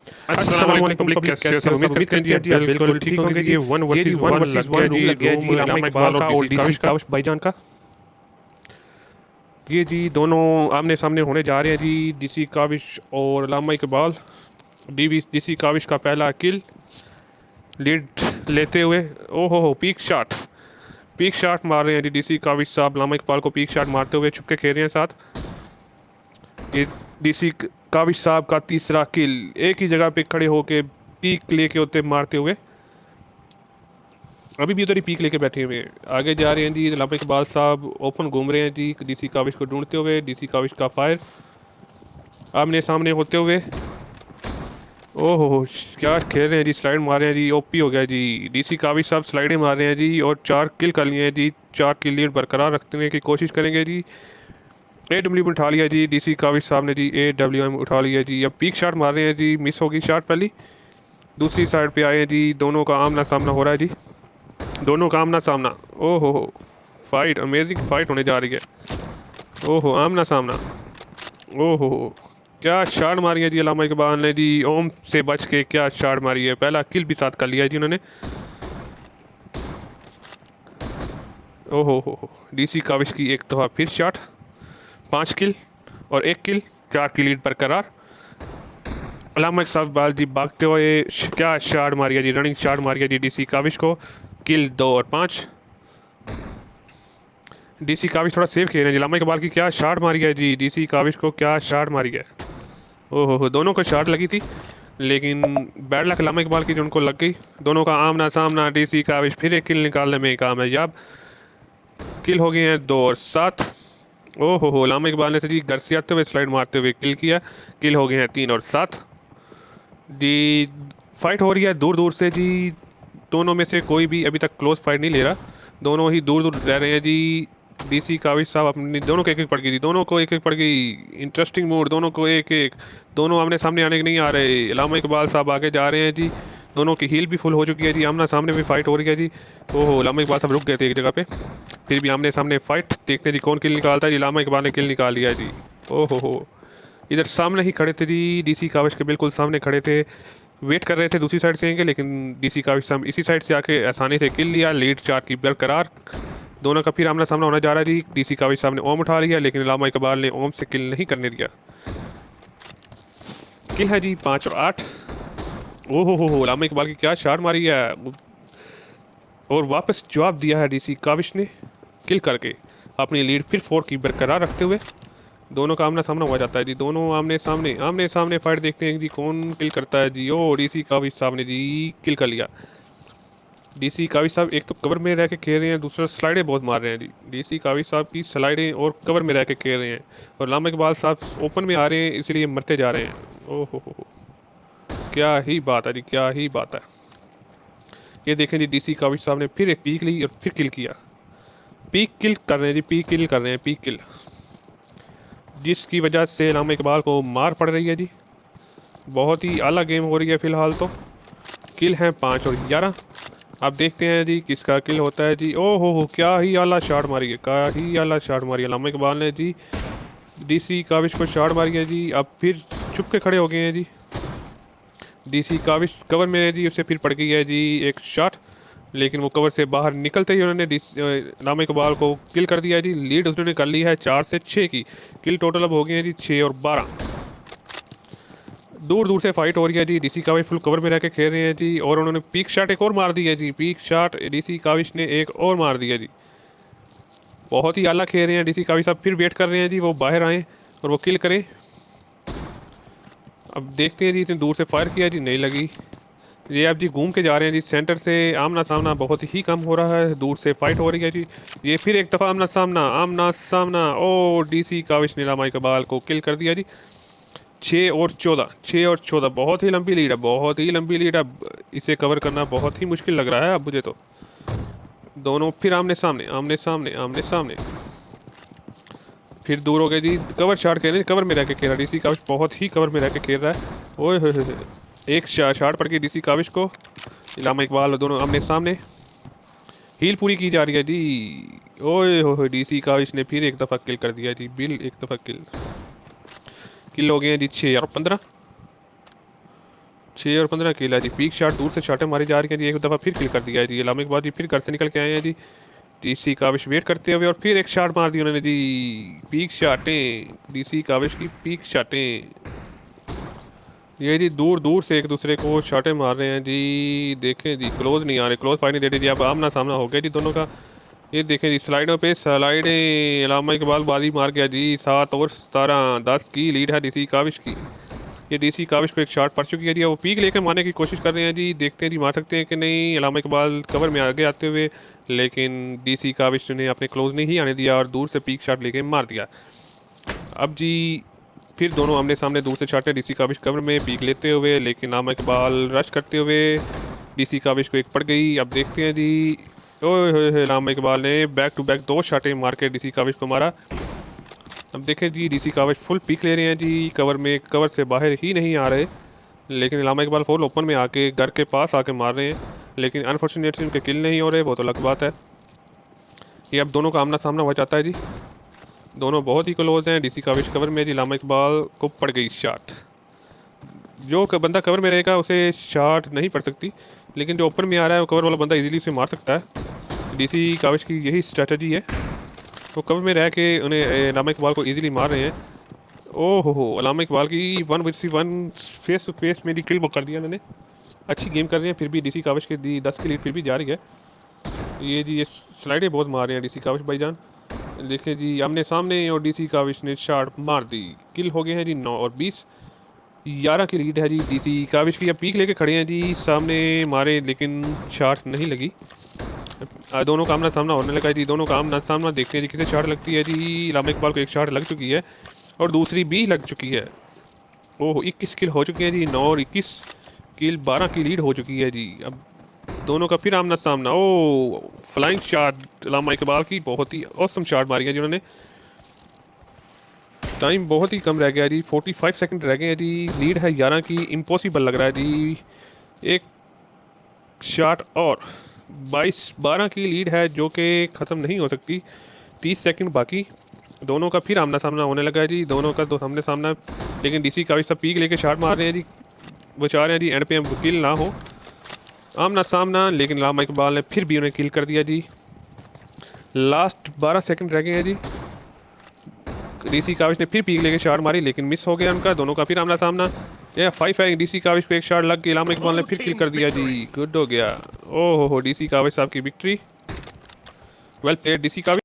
अस्सलाम वालेकुम पब्लिक, कैसे हो सब? उम्मीद करते हैं जी आप बिल्कुल ठीक होंगे जी। वन वर्सेस वन लग गया जी अल्लामा इकबाल का और डीसी काविश भाईजान का। ये जी दोनों आमने सामने होने जा रहे हैं जी, डीसी काविश और अल्लामा इकबाल। डीसी काविश का पहला किल लीड लेते हुए, ओहो हो, पीक शॉट मार रहे हैं जी डीसी काविश साहब। अल्लामा इकबाल को पीक शॉट मारते हुए छुप के खेल रहे हैं साथ। ये डीसी काविश साहब का तीसरा किल, एक ही जगह पे खड़े होके पीक लेके होते मारते हुए। अभी भी उधर ही पीक लेके बैठे हुए हैं। आगे जा रहे हैं जी, अल्लामा इकबाल साहब ओपन घूम रहे हैं जी डीसी काविश को ढूंढते हुए। डीसी काविश का फायर आमने सामने होते हुए। ओहो, क्या खेल रहे हैं जी, स्लाइड मार रहे हैं जी, ओपी हो गया जी। डीसी काविश साहब स्लाइडें मार रहे हैं जी और 4 किल कर लिए हैं जी। 4 की लीड बरकरार रखने की कोशिश करेंगे जी। AWM उठा लिया जी डीसी काविश साहब ने जी, AWM उठा लिया जी। अब पीक शॉट मार रहे हैं जी, मिस होगी शॉट पहली। दूसरी साइड पे आए हैं जी, दोनों का आमना सामना हो रहा है जी, दोनों का आमना सामना। ओहो, फाइट, अमेजिंग फाइट होने जा रही है। ओहो, आमना सामना। ओहो, क्या शॉट मारी है जी अल्लामा इकबाल ने जी, ओम से बच के क्या शॉट मारी है। पहला किल भी साथ कर लिया है जी उन्होंने। ओहो, डीसी काविश की एक दफ़ा फिर शॉट, 5 किल और 1 किल, 4 की लीड बरकरार। अल्लामा इकबाल जी भागते हुए क्या शॉट मारी है जी, रनिंग शॉट मारी है जी डीसी काविश को। किल 2 और 5। डीसी काविश थोड़ा सेफ खेल रहे हैं जी। अल्लामा इकबाल की क्या शॉट मारी है जी, डीसी काविश को क्या शॉट मारी है। ओहो, दोनों को शॉट लगी थी लेकिन बैड लक अल्लामा इकबाल की जो उनको लग गई। दोनों का आमना सामना, डीसी काविश फिर एक किल निकालने में कामयाब। किल हो गए हैं 2 और 7। ओहो हो, अल्लामा इकबाल ने जी घर से आते हुए स्लाइड मारते हुए किल किया। किल हो गए हैं 3 और 7 जी। फाइट हो रही है दूर दूर से जी, दोनों में से कोई भी अभी तक क्लोज फाइट नहीं ले रहा। दोनों ही दूर दूर रह रहे हैं जी। डीसी काविश साहब अपनी, दोनों को एक एक पड़ गई थी, दोनों को एक एक पड़ गई। इंटरेस्टिंग मूड, दोनों को एक एक, दोनों आमने सामने आने के नहीं आ रहे। अल्लामा इकबाल साहब आगे जा रहे हैं जी, दोनों की हील भी फुल हो चुकी है जी। आमना सामने भी फाइट हो रही है जी। ओहो, अल्लामा इकबाल साहब रुक गए थे एक जगह पे, फिर भी आमने सामने फाइट। देखते हैं जी कौन किल निकालता है जी। अल्लामा इकबाल ने किल निकाल लिया जी। ओहो हो, इधर सामने ही खड़े थे जी, डीसी काविश के बिल्कुल सामने खड़े थे, वेट कर रहे थे दूसरी साइड से आएंगे, लेकिन डीसी काविश साहब इसी साइड से आके आसानी से किल लिया। लीड 4 की बरकरार। दोनों का फिर आमना सामना होना जा रहा है जी। डीसी काविश साहब ने ओम उठा लिया लेकिन अल्लामा इकबाल ने ओम से किल नहीं करने दिया। किल है जी 5 और 8। ओहो हो, अल्लामा इकबाल की क्या शॉट मारी है और वापस जवाब दिया है डीसी काविश ने किल करके, अपनी लीड फिर 4 की बरकरार रखते हुए। दोनों का आमना सामना हुआ जाता है जी, दोनों आमने सामने फाइट। देखते हैं जी कौन किल करता है जी। ओ, डीसी काविश साहब ने जी किल कर लिया। डीसी काविश साहब एक तो कवर में रह के खेल रहे हैं, दूसरा स्लाइडें बहुत मार रहे हैं जी। डीसी काविश साहब की स्लाइडें और कवर में रह के खेल रहे हैं, और अल्लामा इकबाल साहब ओपन में आ रहे हैं, इसलिए मरते जा रहे हैं। ओहो हो, क्या ही बात है जी, क्या ही बात है। ये देखें जी, डीसी काविश साहब ने फिर एक पीक ली और फिर किल किया। पीक किल कर रहे हैं जी, पीक किल कर रहे हैं, पीक किल, जिसकी वजह से अल्लामा इकबाल को मार पड़ रही है जी। बहुत ही आला गेम हो रही है फ़िलहाल तो। किल हैं 5 और 11। अब देखते हैं जी किसका किल होता है जी। ओहो हो, क्या ही आला शॉट मारी है, क्या ही आला शॉट मारी है अल्लामा इकबाल ने जी। डीसी काविश को शॉट मारी है जी। अब फिर छुप के खड़े हो गए हैं जी। डीसी काविश कवर में है जी, उससे फिर पड़ गई है जी एक शॉट, लेकिन वो कवर से बाहर निकलते ही उन्होंने अल्लामा इकबाल को किल कर दिया है जी। लीड उसने कर ली है 4 से 6 की। किल टोटल अब हो गए हैं जी 6 और 12। दूर दूर से फाइट हो रही है जी। डीसी काविश फुल कवर में रह के खेल रहे हैं जी, और उन्होंने पीक शॉट एक और मार दी है जी। पीक शॉट डीसी काविश ने एक और मार दिया जी। बहुत ही आला खेल रहे हैं डीसी काविश साहब। फिर वेट कर रहे हैं जी वो बाहर आएँ और वो किल करें। अब देखते हैं जी, इतनी दूर से फायर किया जी, नहीं लगी। ये अब जी घूम के जा रहे हैं जी, सेंटर से आमना सामना बहुत ही कम हो रहा है, दूर से फाइट हो रही है जी। ये फिर एक दफ़ा आमना सामना। ओ, डीसी काविश ने अल्लामा इकबाल को किल कर दिया जी। 6 और 14, 6 और 14, बहुत ही लंबी लीड है, बहुत ही लंबी लीड है। इसे कवर करना बहुत ही मुश्किल लग रहा है अब मुझे तो। दोनों फिर आमने सामने, आमने सामने, आमने सामने, फिर दूर हो गए जी। कवर शॉट खेल रहे, कवर में रह के खेल रहा डीसी काविश, बहुत ही कवर में रह के खेल रहा है। ओए हो, एक शॉट पड़ गई डीसी काविश को। अल्लामा इकबाल दोनों आमने सामने, हील पूरी की जा रही है जी। ओए हो, डीसी काविश ने फिर एक दफ़ा किल कर दिया जी, बिल एक दफ़ा किल। किल हो गए हैं जी 6 और 15। 6 और 15 किल है जी। पीक शॉट दूर से शॉटें मारी जा रही हैं जी। एक दफ़ा फिर किल कर दिया है जी अलामा इकबाल जी। फिर घर से निकल के आए हैं जी डीसी काविश वेट करते हुए, और फिर एक शॉट मार दी उन्होंने जी। पीक शॉटें डीसी काविश की, पीक शॉटें। ये जी दूर दूर से एक दूसरे को शॉटें मार रहे हैं जी। देखें जी क्लोज नहीं आ रहे, क्लोज फाइट नहीं दे रही जी। अब आमना सामना हो गया जी दोनों का। ये देखें जी स्लाइडों पे स्लाइडें। अलामा इकबाल बाजी मार गया जी। 7 और 17, 10 की लीड है डीसी काविश की। ये डीसी काविश को एक शॉट पड़ चुकी है जी। वो पीक लेकर मारने की कोशिश कर रहे हैं जी। देखते हैं जी मार सकते हैं कि नहीं। अलामा इकबाल कवर में आगे आते हुए, लेकिन डीसी काविश ने अपने क्लोज नहीं आने दिया और दूर से पीक शॉट लेके मार दिया। अब जी फिर दोनों आमने सामने दूर से शॉट है। डीसी काविश कवर में पीक लेते हुए, लेकिन अलामा इकबाल रश करते हुए डीसी काविश को एक पड़ गई। अब देखते हैं जी। ओए होए अलामा इकबाल ने बैक टू बैक 2 शॉटें मार के डीसी काविश को मारा। अब देखें जी डीसी काविश फुल पीक ले रहे हैं जी कवर में, कवर से बाहर ही नहीं आ रहे, लेकिन अलामा इकबाल फुल ओपन में आके घर के पास आके मार रहे हैं, लेकिन अनफॉर्चुनेटली उनके किल नहीं हो रहे। वो तो अलग बात है। ये अब दोनों का आमना सामना हो जाता है जी। दोनों बहुत ही क्लोज हैं। डीसी काविश कवर में जी। अलामा इकबाल को पड़ गई शॉट। जो बंदा कवर में रहेगा उसे शॉट नहीं पड़ सकती, लेकिन जो ओपन में आ रहा है वो कवर वाला बंदा इजीली उसे मार सकता है। डीसी काविश की यही स्ट्रेटजी है। वो कवर में रह के उन्हें अलामा इकबाल को इजीली मार रहे हैं। ओह हो अलामा इकबाल की 1v1 फेस टू फेस मेरी किल बुक कर दिया मैंने। अच्छी गेम कर रहे हैं, फिर भी डीसी काविश के 10 की लीड फिर भी जा रही है। ये जी ये स्लाइडें बहुत मार रहे हैं डीसी काविश भाईजान। देखिए जी आमने सामने, और डीसी काविश ने शॉट मार दी। किल हो गए हैं जी 9 और 20, 11 की लीड है जी डीसी काविश की। अब पीक लेके खड़े हैं जी। सामने मारे लेकिन शॉट नहीं लगी। दोनों का आमना सामना होने लगा है जी। दोनों का आमना सामना देखते हैं जी किसे शॉट लगती है जी। अलामा इकबाल को एक शॉट लग चुकी है और दूसरी भी लग चुकी है। ओह 21 किल हो चुकी है जी। 9 और 21 किल, 12 की लीड हो चुकी है जी। अब दोनों का फिर आमना सामना। ओ फ्लाइंग शॉट अलामा इकबाल की, बहुत ही ऑसम शॉट मारी है जिन्होंने। टाइम बहुत ही कम रह गया जी, 45 सेकंड रह गए हैं जी। लीड है 11 की। इम्पॉसिबल लग रहा है जी। एक शॉट और 12 की लीड है जो कि ख़त्म नहीं हो सकती। 30 सेकंड बाकी। दोनों का फिर आमना सामना होने लगा है जी। दोनों का तो सामने सामना, लेकिन डीसी काविश सब पीक लेके शॉट मार रहे हैं जी। वो चाह रहे हैं जी एंड पे हम किल ना हो। आमना सामना, लेकिन अलामा इकबाल ने फिर भी उन्हें किल कर दिया जी। लास्ट 12 सेकंड रह गए हैं जी। डीसी काविश ने फिर पीक लेके शॉट मारी, लेकिन मिस हो गया उनका। दोनों का फिर आमना सामना। ये 5 है। डीसी काविश को एक शॉट लग गया, अलामा इकबाल ने फिर किल कर दिया जी। गुड हो गया। ओह हो डीसी काविश साहब की victory. Well played DC Kaavish.